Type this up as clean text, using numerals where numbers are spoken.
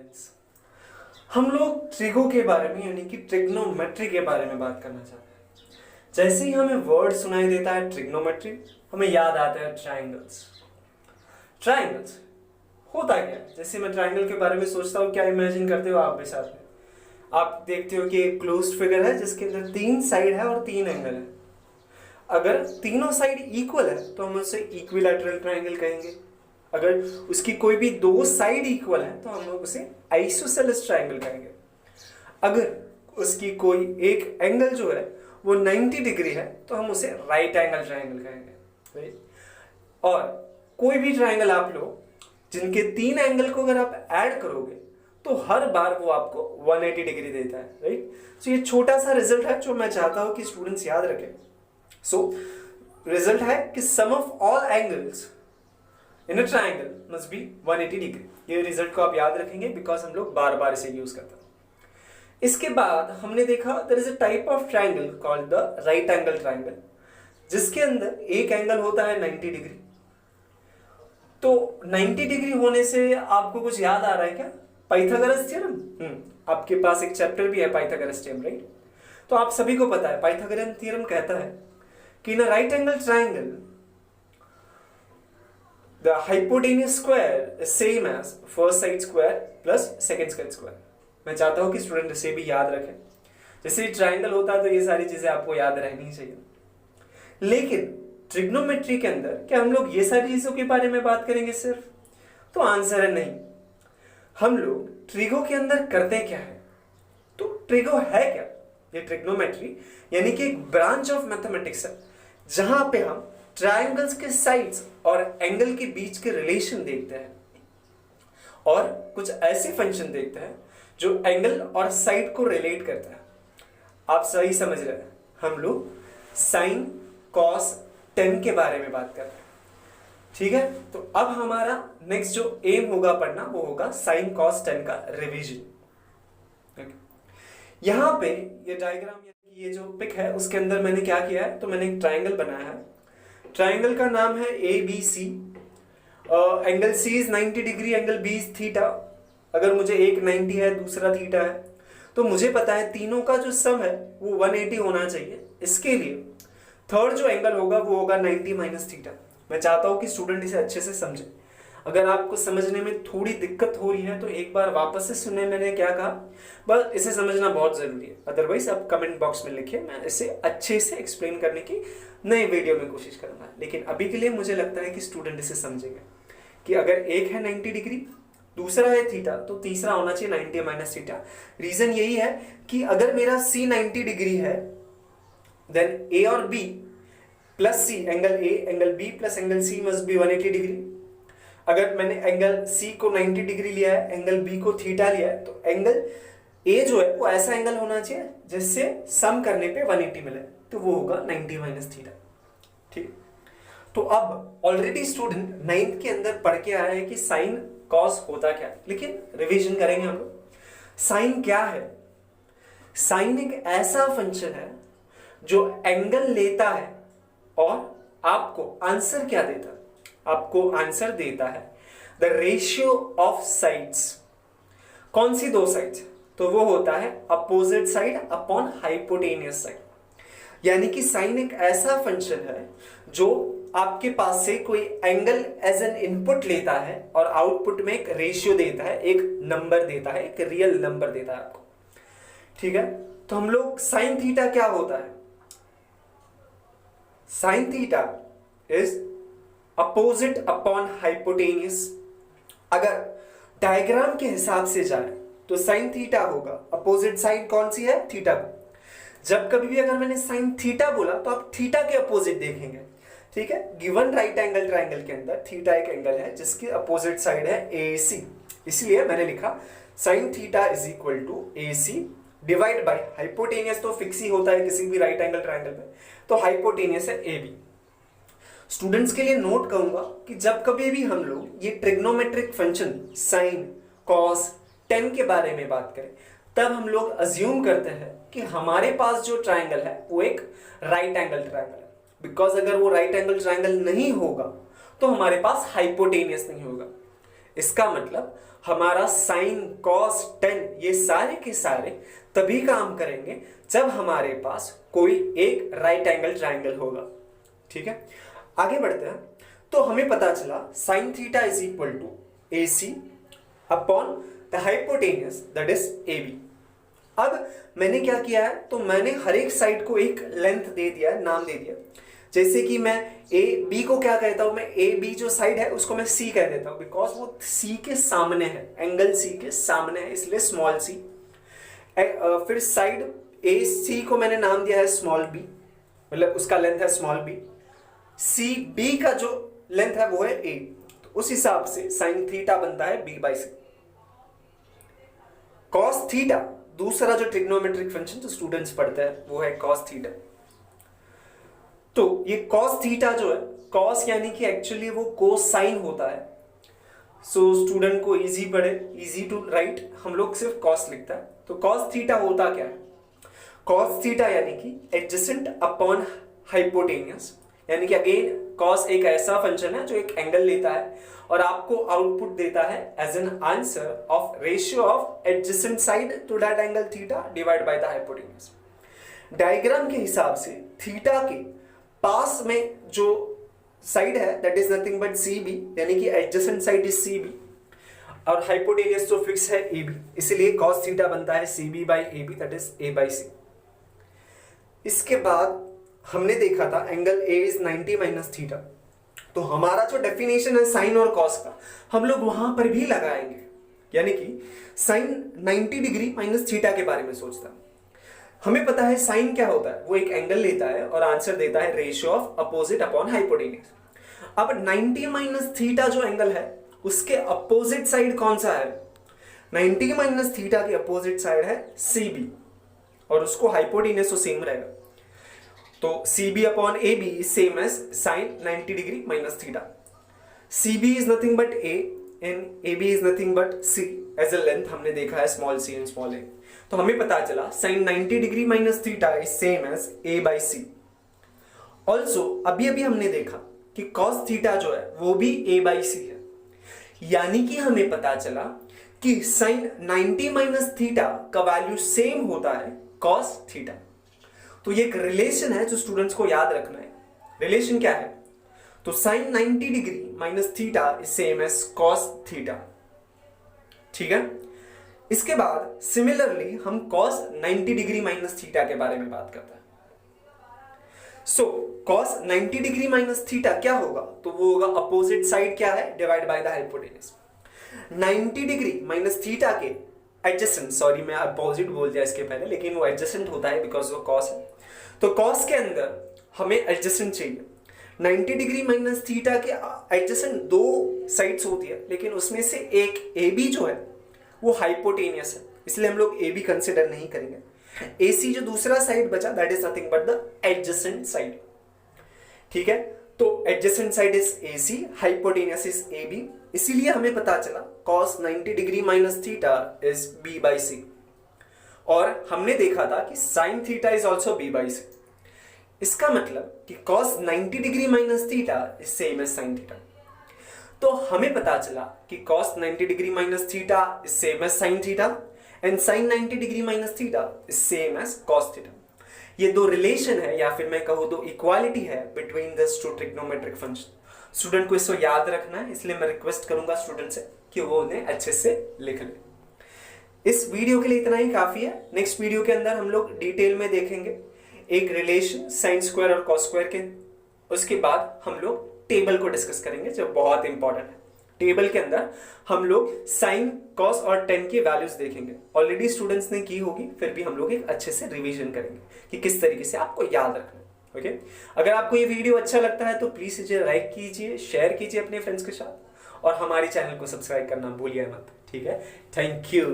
Students, हम लोग trigo के बारे में यानी कि ट्रिग्नोमेट्री के बारे में बात करना चाहते हैं। जैसे ही हमें वर्ड सुनाई देता है ट्रिग्नोमेट्री, हमें याद आता है ट्रायंगल्स। ट्रायंगल्स होता क्या है? जैसे मैं ट्रायंगल के बारे में सोचता हूँ, क्या इमेजिन करते हो आप भी साथ में? आप देखते हो कि एक क्लोज्ड फिगर है जिसके अंदर 3 साइड है और 3 एंगल है। अगर तीनों साइड इक्वल है तो हम उसे इक्विलैटरल ट्रायंगल कहेंगे। अगर उसकी कोई भी 2 साइड इक्वल है तो हम लोग उसे आइसोसेलेस ट्रायंगल कहेंगे। अगर उसकी कोई एक एंगल जो है वो 90 डिग्री है तो हम उसे राइट एंगल ट्रायंगल कहेंगे। और कोई भी ट्रायंगल आप लो जिनके 3 एंगल को अगर आप ऐड करोगे तो हर बार वो आपको 180 डिग्री देता है। राइट, तो ये छोटा सा रिजल्ट है जो मैं चाहता हूं कि स्टूडेंट्स याद रखें। सो रिजल्ट है कि sum of all angles in a triangle must be 180 degree. ये रिजल्ट को आप याद रखेंगे बिकॉज हम लोग बार बार इसे यूज करते हैं। इसके बाद हमने देखा there is a type of triangle called the right angle triangle, जिसके अंदर एक एंगल होता है 90 डिग्री। तो 90 डिग्री होने से आपको कुछ याद आ रहा है क्या? Pythagoras theorem. आपके पास एक चैप्टर भी है पाइथागोरस थ्योरम, राइट? तो आप सभी को पता है पाइथागोरस थ्योरम कहता है कि in a right angle triangle the hypotenuse square is same as first side square plus second side square। मैं चाहता हूं कि स्टूडेंट इसे भी याद रखें। जैसे ट्रायंगल होता है तो ये सारी चीजें आपको याद रहनी चाहिए। लेकिन ट्रिग्नोमेट्री के अंदर क्या हम लोग ये सारी चीजों के बारे में बात करेंगे सिर्फ? तो आंसर है नहीं। हम लोग ट्रिगो के अंदर करते क्या है? तो ट्रिगो है क्या? ये ट्रिग्नोमेट्री यानी कि एक ब्रांच ऑफ मैथमेटिक्स है जहां पे हम ट्रायंगल्स के साइड्स और एंगल के बीच के रिलेशन देखते हैं और कुछ ऐसे फंक्शन देखते हैं जो एंगल और साइड को रिलेट करते हैं। आप सही समझ रहे हैं, हम लोग साइन कॉस टेन के बारे में बात कर रहे हैं। ठीक है, तो अब हमारा नेक्स्ट जो एम होगा पढ़ना वो होगा साइन कॉस टेन का रिवीजन। यहां पे ये डायग्राम ये जो पिक है उसके अंदर मैंने क्या किया है, तो मैंने एक ट्रायंगल बनाया है। ट्रायंगल का नाम है ABC। Angle C is 90 degree, angle B is theta. अगर मुझे एक 90 है दूसरा थीटा है तो मुझे पता है तीनों का जो सम है वो 180 होना चाहिए। इसके लिए थर्ड जो एंगल होगा वो होगा 90 माइनस थीटा। मैं चाहता हूं कि स्टूडेंट इसे अच्छे से समझे। अगर आपको समझने में थोड़ी दिक्कत हो रही है तो एक बार वापस से सुने मैंने क्या कहा, बस इसे समझना बहुत जरूरी है। अदरवाइज आप कमेंट बॉक्स में लिखिए, मैं इसे अच्छे से एक्सप्लेन करने की नए वीडियो में कोशिश करूंगा। लेकिन अभी के लिए मुझे लगता है कि स्टूडेंट इसे समझेंगे कि अगर एक है 90 डिग्री दूसरा है थीटा तो तीसरा होना चाहिए 90 माइनस थीटा। रीजन यही है कि अगर मेरा C 90 डिग्री है देन A और B plus C, angle A angle B plus angle C must be 180 degree. अगर मैंने एंगल C को 90 डिग्री लिया है, एंगल B को थीटा लिया है, तो एंगल A जो है वो ऐसा एंगल होना चाहिए जिससे सम करने पे 180 मिले, तो वो होगा 90 माइनस थीटा। ठीक, तो अब ऑलरेडी स्टूडेंट 9th के अंदर पढ़ के आया है कि साइन कॉस होता क्या है, लेकिन रिवीजन करेंगे हम लोग। साइन क्या है? साइन एक ऐसा फंक्शन है जो एंगल लेता है और आपको आंसर क्या देता है? आपको आंसर देता है द रेशियो ऑफ साइड्स। कौन सी 2 साइड्स? तो वो होता है opposite side upon hypotenuse side. यानी कि साइन एक ऐसा फंक्शन है जो आपके पास से कोई एंगल एज एन इनपुट लेता है और आउटपुट में एक रेशियो देता है, एक नंबर देता है, एक रियल नंबर देता है आपको। ठीक है, तो हम लोग साइन थीटा क्या होता है? Sign theta is opposite upon hypotenuse. अगर डायग्राम के हिसाब से जाए तो साइन थीटा होगा अपोजिट साइड कौन सी है? थीटा। जब कभी भी अगर मैंने साइन थीटा बोला तो आप थीटा के अपोजिट देखेंगे। ठीक है, गिवन राइट एंगल ट्रायंगल के अंदर थीटा एक एंगल है जिसकी अपोजिट साइड है AC। इसलिए मैंने लिखा sine theta is equal to AC divide by hypotenuse. तो फिक्स ही होता है किसी भी राइट एंगल ट्रायंगल में, तो हाइपोटेनियस है AB। स्टूडेंट्स के लिए नोट करूंगा कि जब कभी भी हम लोग ये trigonometric function sine cos tan के बारे में बात करें तब हम लोग अज्यूम करते हैं कि हमारे पास जो ट्रायंगल है वो एक राइट एंगल ट्रायंगल है। बिकॉज अगर वो राइट एंगल ट्रायंगल नहीं होगा तो हमारे पास हाइपोटेनियस नहीं होगा। इसका मतलब हमारा साइन कॉस टेन ये सारे के सारे तभी काम करेंगे जब हमारे पास कोई एक राइट एंगल ट्राइंगल होगा। ठीक है, आगे बढ़ते हैं। तो हमें पता चला sine theta is equal to A C upon the hypotenuse that is A B. अब मैंने क्या किया है, तो मैंने हर एक साइड को एक लेंथ दे दिया है, नाम दे दिया। जैसे कि मैं ए बी को क्या कहता हूं, मैं ए बी जो साइड है उसको मैं सी कह देता हूं, बिकॉज वो सी के सामने है, एंगल सी के सामने है, इसलिए स्मॉल सी। फिर साइड ए सी को मैंने नाम दिया है स्मॉल बी, मतलब उसका लेंथ है स्मॉल बी। सी बी का जो लेंथ है वो है ए, तो उस हिसाब से साइन थीटा बनता है B by C. Cos theta दूसरा जो ट्रिग्नोमेट्रिक फंक्शन जो स्टूडेंट्स पढ़ते हैं वो है कॉस थीटा। तो ये कॉस थीटा जो है, कॉस यानी कि एक्चुअली वो कोसाइन होता है। सो स्टूडेंट को इजी पढ़े, इजी टू राइट, हम लोग सिर्फ कॉस लिखता है। तो कॉस थीटा होता क्या है, कॉस थीटा यानी कि एडजेसेंट अपॉन हाइपोटेनियस, यानी कि अगेन कॉस एक ऐसा फंक्शन है जो एक एंगल लेता है और आपको आउटपुट देता है as an answer of ratio of adjacent side to that angle theta divide by the hypotenuse. Diagram के हिसाब से थीटा के पास में जो साइड है that is nothing but C B, यानी कि adjacent side is C B, और हाइपोटेन्यूज जो फिक्स है ए बी, इसलिए कॉस थीटा बनता है C B by A B that is A by C. इसके बाद हमने देखा था angle A is 90 minus theta, तो हमारा जो डेफिनेशन है साइन और कॉस का हम लोग वहां पर भी लगाएंगे, यानी कि साइन 90 डिग्री माइनस थीटा के बारे में सोचता है। हमें पता है साइन क्या होता है, वो एक एंगल लेता है और आंसर देता है ratio of opposite upon hypotenuse. अब 90 माइनस थीटा जो एंगल है उसके अपोजिट साइड कौन सा है, 90 माइनस थीटा के अपोजिट साइड है सी बी, और उसको हाइपोटेन्यूज तो सेम रहेगा। तो C B upon A B is same as sine 90 degree minus theta. C B is nothing but A and A B is nothing but C, as a length हमने देखा है small C and small A. तो हमें पता चला sine 90 degree minus theta is same as A by C. Also अभी अभी हमने देखा कि कॉस थीटा जो है वो भी ए बाई सी है, यानी कि हमें पता चला कि साइन 90 माइनस थीटा का वैल्यू सेम होता है कॉस थीटा। तो ये एक रिलेशन है जो स्टूडेंट्स को याद रखना है। रिलेशन क्या है, तो sine 90 degree minus theta is same as cos theta. ठीक है, इसके बाद सिमिलरली हम कॉस 90 डिग्री माइनस थीटा के बारे में बात करते हैं। So cos 90 degree minus theta क्या होगा, तो वो होगा अपोजिट साइड क्या है, divide by the hypotenuse. 90 degree minus theta के एडजेसेंट, सॉरी मैं अपोजिट बोल दिया इसके पहले, लेकिन वो एडजेसेंट होता है बिकॉज वो कॉस है। तो कॉस के अंदर हमें एडजेसेंट चाहिए। 90 डिग्री माइनस थीटा के एडजेसेंट दो साइड्स होती है, लेकिन उसमें से एक ए बी जो है वो हाइपोटेनियस है, इसलिए हम लोग ए बी कंसिडर नहीं करेंगे। ए सी जो दूसरा साइड बचा that is nothing but the adjacent side. ठीक है, तो adjacent side is A C, hypotenuse is A B, इसीलिए हमें पता चला cos 90 degree minus theta is b by C. और हमने देखा था कि sin theta is also b by C. इसका मतलब कि cos 90 degree minus theta is same as sin theta. तो हमें पता चला कि cos 90 degree minus theta is same as sin theta and sin 90 degree minus theta is same as cos theta. ये दो रिलेशन है, या फिर मैं कहूँ दो इक्वालिटी है between this two trigonometric function. Student को इसको याद रखना है, इसलिए मैं रिक्वेस्ट करूंगा स्टूडेंट से कि वो उन्हें अच्छे से लिख ले। इस वीडियो के लिए इतना ही काफी है। नेक्स्ट वीडियो के अंदर हम लोग डिटेल में देखेंगे एक रिलेशन साइन स्क्वायर और कॉस स्क्वायर के। उसके बाद हम लोग टेबल को डिस्कस करेंगे जो बहुत इंपॉर्टेंट है। टेबल के अंदर हम लोग साइन कॉस और टेन की वैल्यूज देखेंगे। ऑलरेडी स्टूडेंट्स ने की होगी, फिर भी हम लोग एक अच्छे से रिवीजन करेंगे कि किस तरीके से आपको याद रखना है। ओके, अगर आपको ये वीडियो अच्छा लगता है तो प्लीज इसे लाइक कीजिए, शेयर कीजिए अपने फ्रेंड्स के साथ, और हमारे चैनल को सब्सक्राइब करना भूलिए मत। ठीक है, थैंक यू।